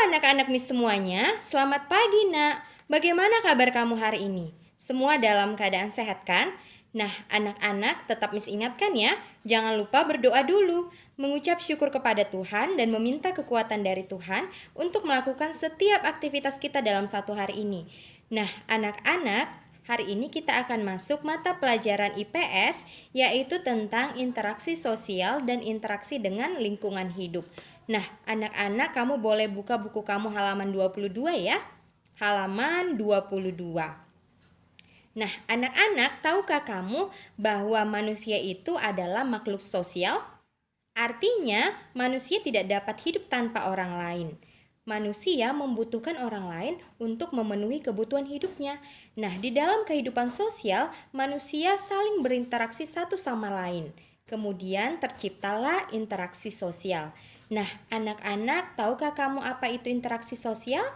anak-anak Miss semuanya, selamat pagi nak. Bagaimana kabar kamu hari ini? Semua dalam keadaan sehat kan? Nah, anak-anak tetap Miss ingatkan ya, jangan lupa berdoa dulu, mengucap syukur kepada Tuhan dan meminta kekuatan dari Tuhan untuk melakukan setiap aktivitas kita dalam satu hari ini. Nah, anak-anak, hari ini kita akan masuk mata pelajaran IPS, yaitu tentang interaksi sosial dan interaksi dengan lingkungan hidup. Nah, anak-anak kamu boleh buka buku kamu halaman 22 ya. Halaman 22. Nah, anak-anak, tahukah kamu bahwa manusia itu adalah makhluk sosial? Artinya, manusia tidak dapat hidup tanpa orang lain. Manusia membutuhkan orang lain untuk memenuhi kebutuhan hidupnya. Nah, di dalam kehidupan sosial, manusia saling berinteraksi satu sama lain. Kemudian terciptalah interaksi sosial. Nah, anak-anak, tahukah kamu apa itu interaksi sosial?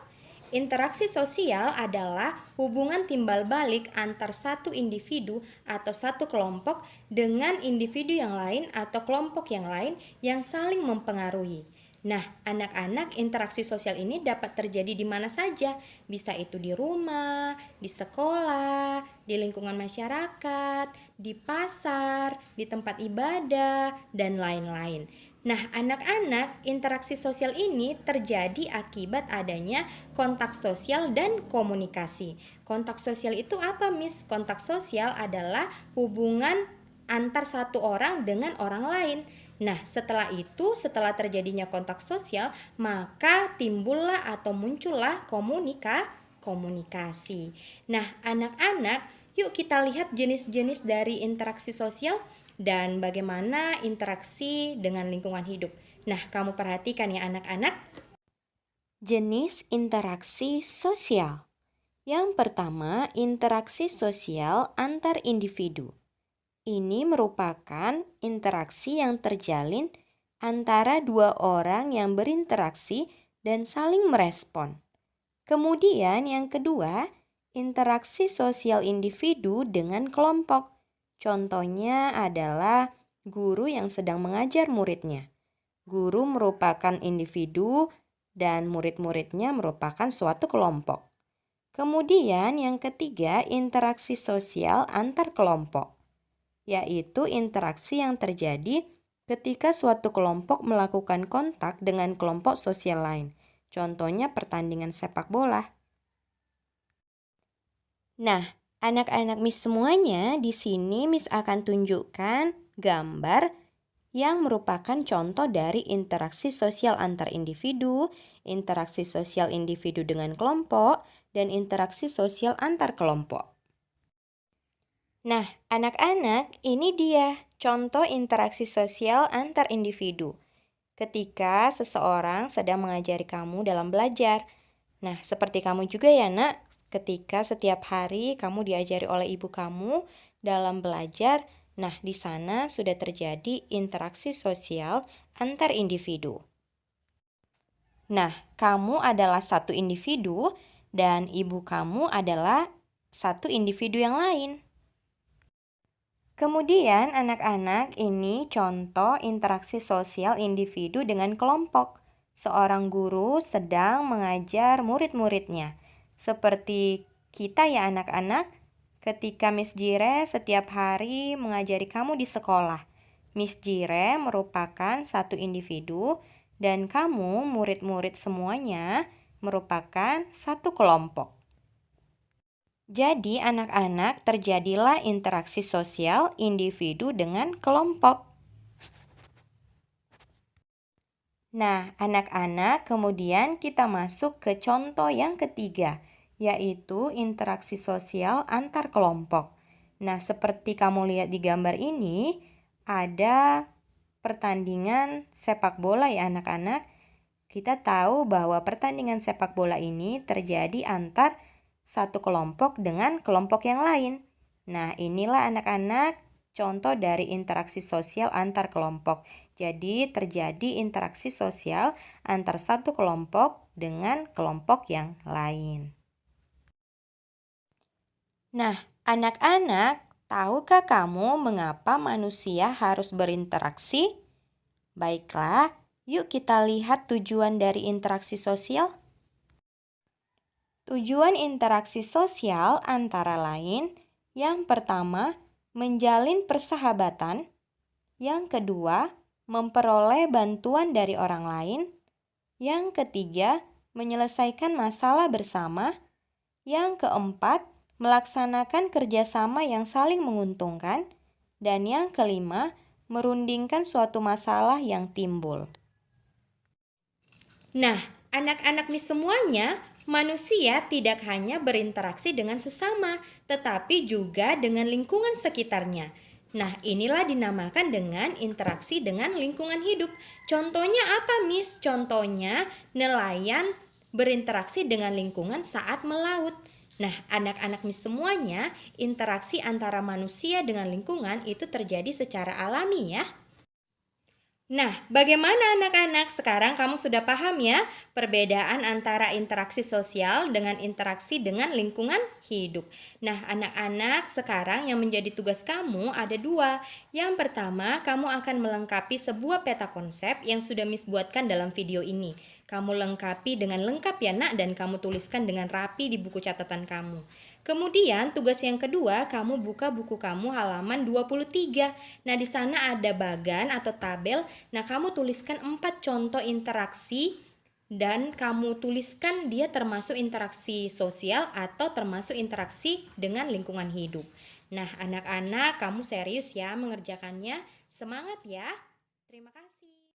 Interaksi sosial adalah hubungan timbal balik antar satu individu atau satu kelompok dengan individu yang lain atau kelompok yang lain yang saling mempengaruhi. Nah, anak-anak, interaksi sosial ini dapat terjadi di mana saja. Bisa itu di rumah, di sekolah, di lingkungan masyarakat, di pasar, di tempat ibadah, dan lain-lain. Nah, anak-anak, interaksi sosial ini terjadi akibat adanya kontak sosial dan komunikasi. Kontak sosial itu apa, Miss? Kontak sosial adalah hubungan antar satu orang dengan orang lain. Nah, setelah terjadinya kontak sosial, maka timbullah atau muncullah komunikasi. Nah, anak-anak, yuk kita lihat jenis-jenis dari interaksi sosial dan bagaimana interaksi dengan lingkungan hidup. Nah, kamu perhatikan ya anak-anak. Jenis interaksi sosial. Yang pertama, interaksi sosial antar individu. Ini merupakan interaksi yang terjalin antara dua orang yang berinteraksi dan saling merespon. Kemudian yang kedua, interaksi sosial individu dengan kelompok. Contohnya adalah guru yang sedang mengajar muridnya. Guru merupakan individu dan murid-muridnya merupakan suatu kelompok. Kemudian yang ketiga, interaksi sosial antar kelompok, yaitu interaksi yang terjadi ketika suatu kelompok melakukan kontak dengan kelompok sosial lain. Contohnya pertandingan sepak bola. Nah, anak-anak Miss semuanya, di sini Miss akan tunjukkan gambar yang merupakan contoh dari interaksi sosial antar individu, interaksi sosial individu dengan kelompok, dan interaksi sosial antar kelompok. Nah, anak-anak, ini dia contoh interaksi sosial antar individu. Ketika seseorang sedang mengajari kamu dalam belajar. Nah, seperti kamu juga ya, Nak. Ketika setiap hari kamu diajari oleh ibu kamu dalam belajar, nah di sana sudah terjadi interaksi sosial antar individu. Nah, kamu adalah satu individu dan ibu kamu adalah satu individu yang lain. Kemudian anak-anak, ini contoh interaksi sosial individu dengan kelompok. Seorang guru sedang mengajar murid-muridnya. Seperti kita ya anak-anak, ketika Miss Jire setiap hari mengajari kamu di sekolah. Miss Jire merupakan satu individu dan kamu murid-murid semuanya merupakan satu kelompok. Jadi anak-anak, terjadilah interaksi sosial individu dengan kelompok. Nah, anak-anak, kemudian kita masuk ke contoh yang ketiga, yaitu interaksi sosial antar kelompok. Nah, seperti kamu lihat di gambar ini, ada pertandingan sepak bola ya anak-anak. Kita tahu bahwa pertandingan sepak bola ini terjadi antar satu kelompok dengan kelompok yang lain. Nah, inilah anak-anak contoh dari interaksi sosial antar kelompok. Jadi, terjadi interaksi sosial antar satu kelompok dengan kelompok yang lain. Nah, anak-anak, tahukah kamu mengapa manusia harus berinteraksi? Baiklah, Yuk kita lihat tujuan dari interaksi sosial. Tujuan interaksi sosial antara lain, yang pertama, menjalin persahabatan, yang kedua, memperoleh bantuan dari orang lain, yang ketiga, menyelesaikan masalah bersama, yang keempat, melaksanakan kerjasama yang saling menguntungkan, dan yang kelima, merundingkan suatu masalah yang timbul. Nah, anak-anak Miss semuanya, manusia tidak hanya berinteraksi dengan sesama, tetapi juga dengan lingkungan sekitarnya. Nah, inilah dinamakan dengan interaksi dengan lingkungan hidup. Contohnya apa, Miss? Contohnya nelayan berinteraksi dengan lingkungan saat melaut. Nah, anak-anak Miss semuanya, interaksi antara manusia dengan lingkungan itu terjadi secara alami ya. Nah, bagaimana anak-anak? Sekarang kamu sudah paham ya perbedaan antara interaksi sosial dengan interaksi dengan lingkungan hidup. Nah, anak-anak, sekarang yang menjadi tugas kamu ada dua. Yang pertama, kamu akan melengkapi sebuah peta konsep yang sudah Miss buatkan dalam video ini. Kamu lengkapi dengan lengkap ya nak, dan kamu tuliskan dengan rapi di buku catatan kamu. Kemudian tugas yang kedua, kamu buka buku kamu halaman 23. Nah, di sana ada bagan atau tabel. Nah, kamu tuliskan 4 contoh interaksi dan kamu tuliskan dia termasuk interaksi sosial atau termasuk interaksi dengan lingkungan hidup. Nah, anak-anak, kamu serius ya mengerjakannya. Semangat ya. Terima kasih.